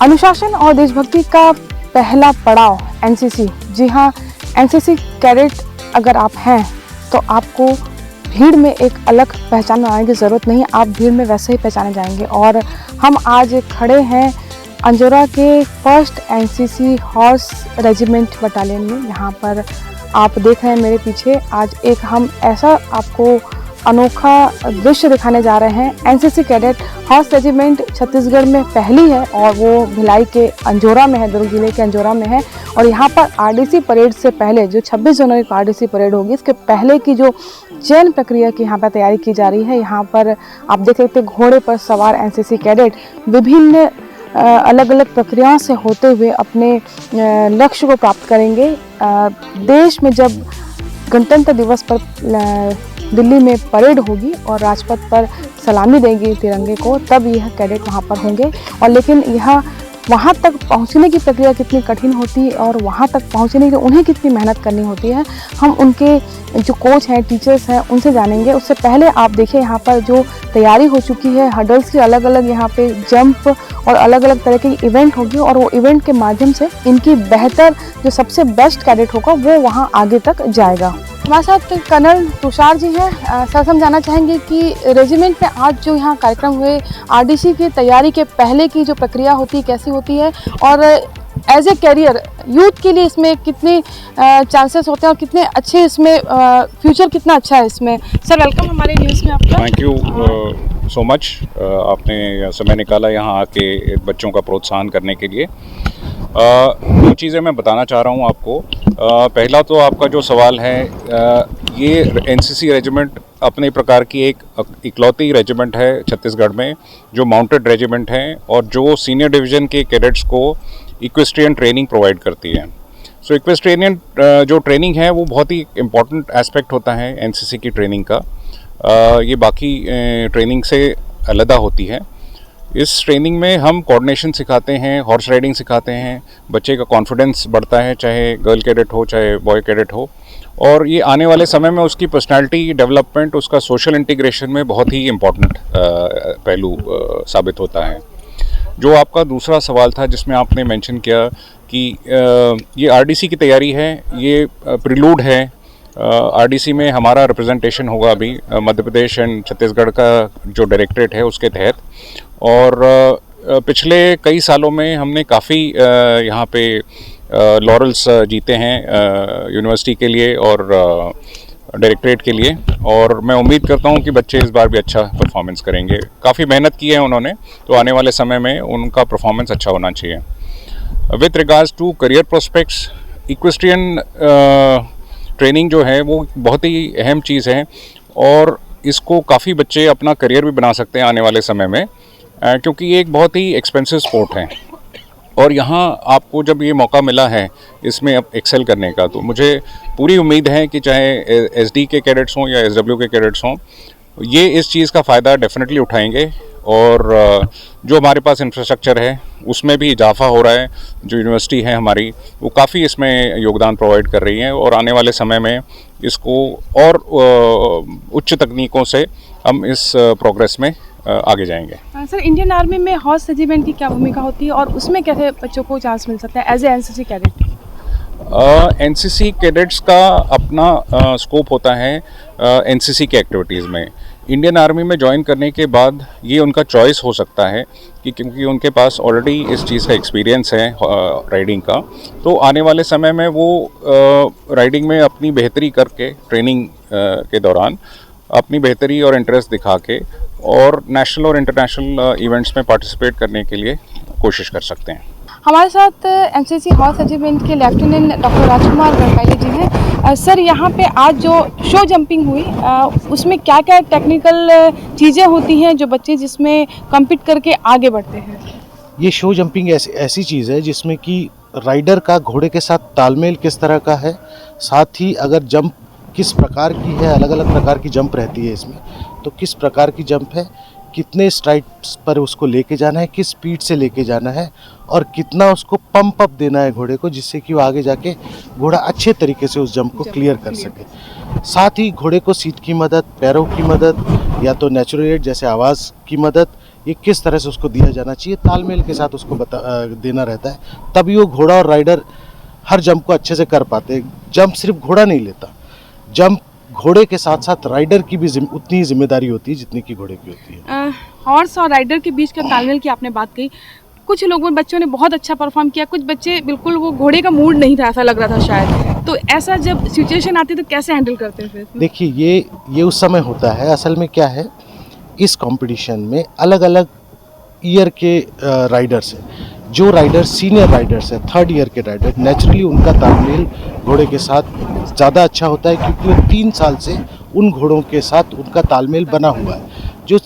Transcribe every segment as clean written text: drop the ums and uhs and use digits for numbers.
अनुशासन और देशभक्ति का पहला पड़ाव एनसीसी। जी हाँ, एनसीसी कैडेट अगर आप हैं तो आपको भीड़ में एक अलग पहचान बनाने की ज़रूरत नहीं, आप भीड़ में वैसे ही पहचाने जाएंगे। और हम आज खड़े हैं अंजोरा के first NCC horse regiment battalion में। यहाँ पर आप देख रहे हैं मेरे पीछे, आज एक हम ऐसा आपको अनोखा दृश्य दिखाने जा रहे हैं। NCC cadet horse regiment Chhattisgarh में पहली है और वो भिलाई के अंजोरा में है, दुर्ग जिले के अंजोरा में है। और यहाँ पर आरडीसी परेड से पहले जो 26 जनवरी को आरडीसी परेड होगी, इसके पहले की जो चयन प्रक्रिया की यहाँ पर तैयारी की जा रही है। यहाँ पर आप देख सकते हैं घोड़े पर सवार एनसीसी कैडेट विभिन्न अलग अलग प्रक्रियाओं से होते हुए अपने लक्ष्य को प्राप्त करेंगे। देश में जब गणतंत्र दिवस पर दिल्ली में परेड होगी और राजपथ पर सलामी देंगी तिरंगे को, तब यह कैडेट वहाँ पर होंगे। और लेकिन यह वहाँ तक पहुँचने की प्रक्रिया कितनी कठिन होती है और वहाँ तक पहुँचने के लिए उन्हें कितनी मेहनत करनी होती है, हम उनके जो कोच हैं, टीचर्स हैं, उनसे जानेंगे। उससे पहले आप देखिए यहाँ पर जो तैयारी हो चुकी है, हर्डल्स की अलग अलग यहाँ पे जंप और अलग अलग तरह के इवेंट होगी और वो इवेंट के माध्यम से इनकी बेहतर जो सबसे बेस्ट कैडेट होगा वो वहाँ आगे तक जाएगा। हमारे साथ कर्नल तुषार जी हैं। सर, हम जानना चाहेंगे कि रेजिमेंट में आज जो यहाँ कार्यक्रम हुए, आरडीसी की तैयारी के पहले की जो प्रक्रिया होती है कैसी होती है, और एज ए कैरियर यूथ के लिए इसमें कितने चांसेस होते हैं और कितने अच्छे इसमें फ्यूचर कितना अच्छा है इसमें। सर, वेलकम हमारे न्यूज़ में आपका। थैंक यू सो मच, आपने समय निकाला यहाँ आके बच्चों का प्रोत्साहन करने के लिए। दो चीज़ें मैं बताना चाह रहा हूँ आपको। पहला तो आपका जो सवाल है, ये एनसीसी रेजिमेंट अपने प्रकार की एक इकलौती रेजिमेंट है छत्तीसगढ़ में जो माउंटेड रेजिमेंट है और जो सीनियर डिवीज़न के कैडेट्स को इक्वेस्ट्रियन ट्रेनिंग प्रोवाइड करती है। सो इक्वेस्ट्रियन जो ट्रेनिंग है वो बहुत ही इम्पॉर्टेंट एस्पेक्ट होता है एनसीसी की ट्रेनिंग का। ये बाकी ट्रेनिंग से अलग होती है। इस ट्रेनिंग में हम कोऑर्डिनेशन सिखाते हैं, हॉर्स राइडिंग सिखाते हैं, बच्चे का कॉन्फिडेंस बढ़ता है, चाहे गर्ल कैडेट हो चाहे बॉय कैडेट हो। और ये आने वाले समय में उसकी पर्सनालिटी डेवलपमेंट, उसका सोशल इंटीग्रेशन में बहुत ही इम्पोर्टेंट पहलू साबित होता है। जो आपका दूसरा सवाल था जिसमें आपने मेंशन किया कि ये आरडीसी की तैयारी है, ये प्रिलूड है। आरडीसी में हमारा रिप्रेजेंटेशन होगा अभी मध्य प्रदेश एंड छत्तीसगढ़ का जो डायरेक्टरेट है उसके तहत। और पिछले कई सालों में हमने काफ़ी यहाँ पे लॉरल्स जीते हैं यूनिवर्सिटी के लिए और डायरेक्टरेट के लिए। और मैं उम्मीद करता हूँ कि बच्चे इस बार भी अच्छा परफॉर्मेंस करेंगे। काफ़ी मेहनत की है उन्होंने, तो आने वाले समय में उनका परफॉर्मेंस अच्छा होना चाहिए। With regards to career prospects, equestrian training जो है वो बहुत ही अहम चीज़ है और इसको काफ़ी बच्चे अपना करियर भी बना सकते हैं आने वाले समय में, क्योंकि ये एक बहुत ही एक्सपेंसिव स्पोर्ट है। और यहाँ आपको जब ये मौका मिला है इसमें अब एक्सेल करने का, तो मुझे पूरी उम्मीद है कि चाहे एसडी के कैडेट्स हों या एसडब्ल्यू के कैडेट्स हों, ये इस चीज़ का फ़ायदा डेफिनेटली उठाएंगे। और जो हमारे पास इंफ्रास्ट्रक्चर है उसमें भी इजाफा हो रहा है। जो यूनिवर्सिटी है हमारी वो काफ़ी इसमें योगदान प्रोवाइड कर रही है और आने वाले समय में इसको और उच्च तकनीकों से हम इस प्रोग्रेस में आगे जाएंगे। सर, इंडियन आर्मी में हॉर्स रेजिमेंट की क्या भूमिका होती है और उसमें कैसे बच्चों को चांस मिल सकता है as a NCC cadet? NCC cadets का अपना स्कोप होता है एनसीसी की एक्टिविटीज़ में। इंडियन आर्मी में ज्वाइन करने के बाद ये उनका चॉइस हो सकता है कि क्योंकि उनके पास ऑलरेडी इस चीज़ का एक्सपीरियंस है राइडिंग का, तो आने वाले समय में वो राइडिंग में अपनी बेहतरी करके ट्रेनिंग के दौरान अपनी बेहतरी और इंटरेस्ट दिखा के और नेशनल और इंटरनेशनल इवेंट्स में पार्टिसिपेट करने के लिए कोशिश कर सकते हैं। हमारे साथ एनसीसी हॉर्स रेजिमेंट के लेफ्टिनेंट डॉक्टर राजकुमार गढ़पाले जी हैं। सर, यहाँ पे आज जो शो जंपिंग हुई उसमें क्या क्या टेक्निकल चीज़ें होती हैं जो बच्चे जिसमें कम्पीट करके आगे बढ़ते हैं? ये शो जंपिंग ऐसी चीज़ है जिसमें कि राइडर का घोड़े के साथ तालमेल किस तरह का है, साथ ही अगर जंप किस प्रकार की है, अलग अलग प्रकार की जंप रहती है इसमें, तो किस प्रकार की जंप है, कितने स्ट्राइड्स पर उसको लेके जाना है, किस स्पीड से लेके जाना है और कितना उसको पंप अप देना है घोड़े को, जिससे कि वो आगे जाके घोड़ा अच्छे तरीके से उस जंप को क्लियर कर सके। साथ ही घोड़े को सीट की मदद, पैरों की मदद, या तो नेचुरल एड जैसे आवाज़ की मदद, ये किस तरह से उसको दिया जाना चाहिए, तालमेल के साथ उसको देना रहता है, तभी वो घोड़ा और राइडर हर जंप को अच्छे से कर पाते हैं। जंप सिर्फ घोड़ा नहीं लेता, जंप घोड़े के साथ साथ राइडर की भी उतनी ही जिम्मेदारी होती है जितनी कि घोड़े की होती है। हॉर्स और राइडर के बीच का तालमेल की आपने बात कही, कुछ लोगों बच्चों ने बहुत अच्छा परफॉर्म किया, कुछ बच्चे बिल्कुल वो घोड़े का मूड नहीं था, ऐसा लग रहा था शायद। तो ऐसा जब सिचुएशन आती है तो कैसे हैंडल करते हैं फिर? देखिए ये उस समय होता है, असल में क्या है, इस कंपटीशन में अलग अलग ईयर के राइडर्स हैं। जो राइडर सीनियर राइडर्स हैं, 3rd ईयर के राइडर, नेचुरली उनका तालमेल घोड़े के साथ ज़्यादा अच्छा होता है, क्योंकि वो 3 साल से उन घोड़ों के साथ उनका तालमेल बना हुआ है। जो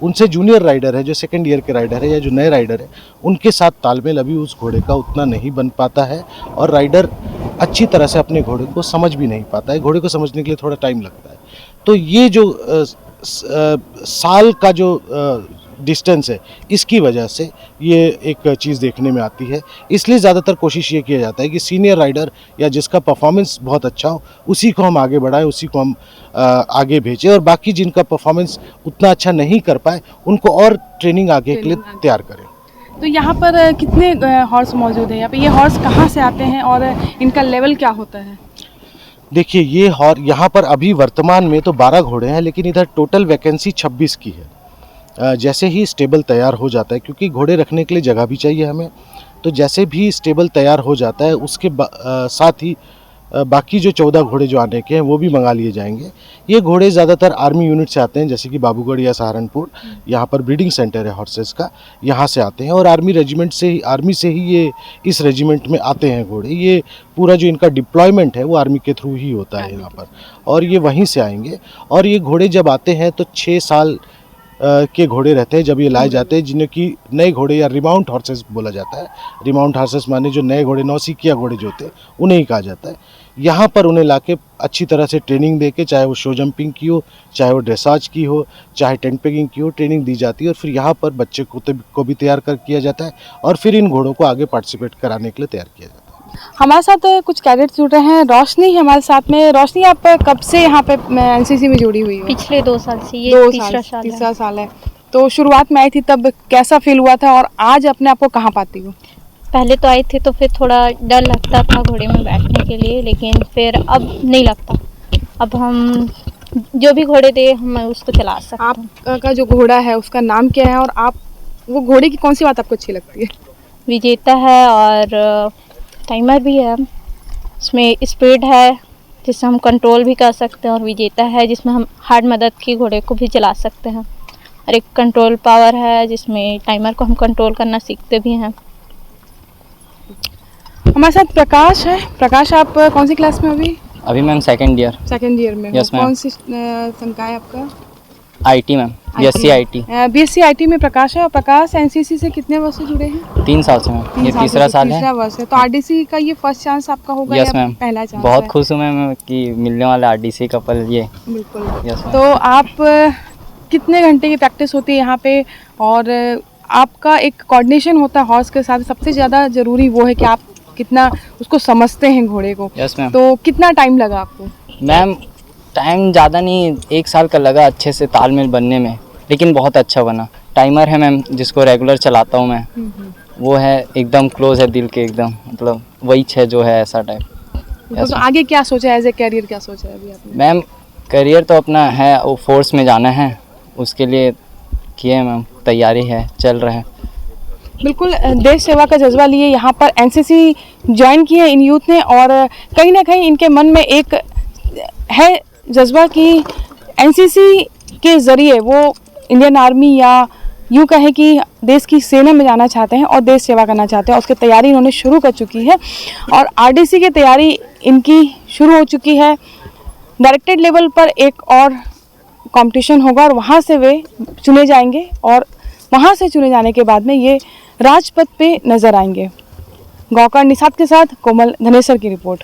उनसे जूनियर राइडर है, जो 2nd ईयर के राइडर है या जो नए राइडर है, उनके साथ तालमेल अभी उस घोड़े का उतना नहीं बन पाता है, और राइडर अच्छी तरह से अपने घोड़े को समझ भी नहीं पाता है। घोड़े को समझने के लिए थोड़ा टाइम लगता है। तो ये जो साल का जो डिस्टेंस है, इसकी वजह से ये एक चीज़ देखने में आती है। इसलिए ज़्यादातर कोशिश ये किया जाता है कि सीनियर राइडर या जिसका परफॉर्मेंस बहुत अच्छा हो, उसी को हम आगे बढ़ाएं, उसी को हम आगे भेजें, और बाकी जिनका परफॉर्मेंस उतना अच्छा नहीं कर पाए उनको और ट्रेनिंग आगे के लिए तैयार करें। तो यहाँ पर कितने हॉर्स मौजूद हैं यहाँ पे? ये हॉर्स कहाँ से आते हैं और इनका लेवल क्या होता है? देखिए यहाँ पर अभी वर्तमान में तो 12 घोड़े हैं, लेकिन इधर टोटल वैकेंसी 26 की है। जैसे ही स्टेबल तैयार हो जाता है, क्योंकि घोड़े रखने के लिए जगह भी चाहिए हमें, तो जैसे भी स्टेबल तैयार हो जाता है उसके साथ ही बाकी जो 14 घोड़े जो आने के हैं वो भी मंगा लिए जाएंगे। ये घोड़े ज़्यादातर आर्मी यूनिट से आते हैं, जैसे कि बाबूगढ़ या सहारनपुर, यहाँ पर ब्रीडिंग सेंटर है हॉर्सेस का, यहाँ से आते हैं, और आर्मी से ही ये इस रेजिमेंट में आते हैं घोड़े। ये पूरा जो इनका डिप्लॉयमेंट है वो आर्मी के थ्रू ही होता है यहाँ पर, और ये वहीं से आएंगे। और ये घोड़े जब आते हैं तो 6 साल के घोड़े रहते हैं जब ये लाए जाते हैं, जिन्हें कि नए घोड़े या रिमाउंट हॉर्सेस बोला जाता है। रिमाउंट हॉर्सेस माने जो नए घोड़े, नौसिखिया घोड़े जो होते हैं, उन्हें ही कहा जाता है। यहाँ पर उन्हें लाके अच्छी तरह से ट्रेनिंग देके, चाहे वो शो जंपिंग की हो, चाहे वो ड्रेसाज की हो, चाहे टेंट पेगिंग की हो, ट्रेनिंग दी जाती है, और फिर यहाँ पर बच्चे को भी तैयार किया जाता है, और फिर इन घोड़ों को आगे पार्टिसिपेट कराने के लिए तैयार किया जाता है। हमारे साथ कुछ कैडेट्स जुड़ रहे हैं। रोशनी है हमारे साथ में। रोशनी, आप कब से यहाँ पे एनसीसी में जुड़ी हुई हो? पिछले 2 साल से, ये तीसरा साल है। तो शुरुआत में आई थी तब कैसा फील हुआ था, और आज अपने आप को कहाँ पाती हो? पहले तो आई थी तो फिर थोड़ा डर लगता था घोड़े में बैठने के लिए, लेकिन फिर अब नहीं लगता। अब हम जो भी घोड़े दे हम उसको चला सकते हैं। आपका जो घोड़ा है उसका नाम क्या है, और आप वो घोड़े की कौन सी बात आपको अच्छी लगती है? विजेता है, और टाइमर भी है, उसमें स्पीड है जिससे हम कंट्रोल भी कर सकते हैं, और विजेता है जिसमें हम हार्ड मदद की घोड़े को भी चला सकते हैं, और एक कंट्रोल पावर है जिसमें टाइमर को हम कंट्रोल करना सीखते भी हैं। हमारे साथ प्रकाश है। प्रकाश, आप कौन सी क्लास में अभी? अभी मैम सेकंड ईयर में। Yes, ma'am. कौन सी संकाय आपका? IT ma'am, BSc IT. BSc IT में प्रकाश है। और प्रकाश एनसीसी से कितने वर्ष से जुड़े हैं? 3 साल से मैम, ये तीसरा साल है। तीसरा वर्ष है। तो आरडीसी का ये फर्स्ट चांस आपका होगा? यस या मैम, पहला चांस? बहुत खुश हूँ मैम कि मिलने वाला आरडीसी का पल ये। बिल्कुल। Yes ma'am. तो आप कितने घंटे की प्रैक्टिस होती है यहाँ पे, और आपका एक कोऑर्डिनेशन होता है हॉर्स के साथ, सबसे ज़्यादा ज़रूरी वो है कि आप कितना उसको समझते हैं घोड़े को। Yes ma'am. तो कितना टाइम लगा आपको? मैम टाइम ज़्यादा नहीं, 1 साल का लगा अच्छे से तालमेल बनने में, लेकिन बहुत अच्छा बना। टाइमर है मैम जिसको रेगुलर चलाता हूँ मैं, वो है एकदम क्लोज है दिल के एकदम, मतलब वही है जो है ऐसा टाइप। तो आगे क्या सोचा है, एज ए कैरियर क्या सोचा है अभी आपने? मैम करियर तो अपना है, वो फोर्स में जाना है, उसके लिए किए मैम, तैयारी है, चल रहा है। बिल्कुल, देश सेवा का जज्बा लिए यहाँ पर एनसीसी ज्वाइन की है इन यूथ ने, और कहीं ना कहीं इनके मन में एक है जज्बा कि एनसीसी के ज़रिए वो इंडियन आर्मी या यूँ कहें कि देश की सेना में जाना चाहते हैं और देश सेवा करना चाहते हैं। और उसकी तैयारी इन्होंने शुरू कर चुकी है, और आरडीसी की तैयारी इनकी शुरू हो चुकी है। डायरेक्टेड लेवल पर एक और कंपटीशन होगा, और वहाँ से वे चुने जाएंगे, और वहाँ से चुने जाने के बाद में ये राजपथ पे नजर आएंगे। गौकर निषाद के साथ कोमल धनेसर की रिपोर्ट।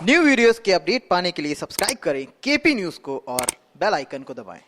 न्यू वीडियोस के अपडेट पाने के लिए सब्सक्राइब करें केपी न्यूज़ को और बेल आइकन को दबाएं।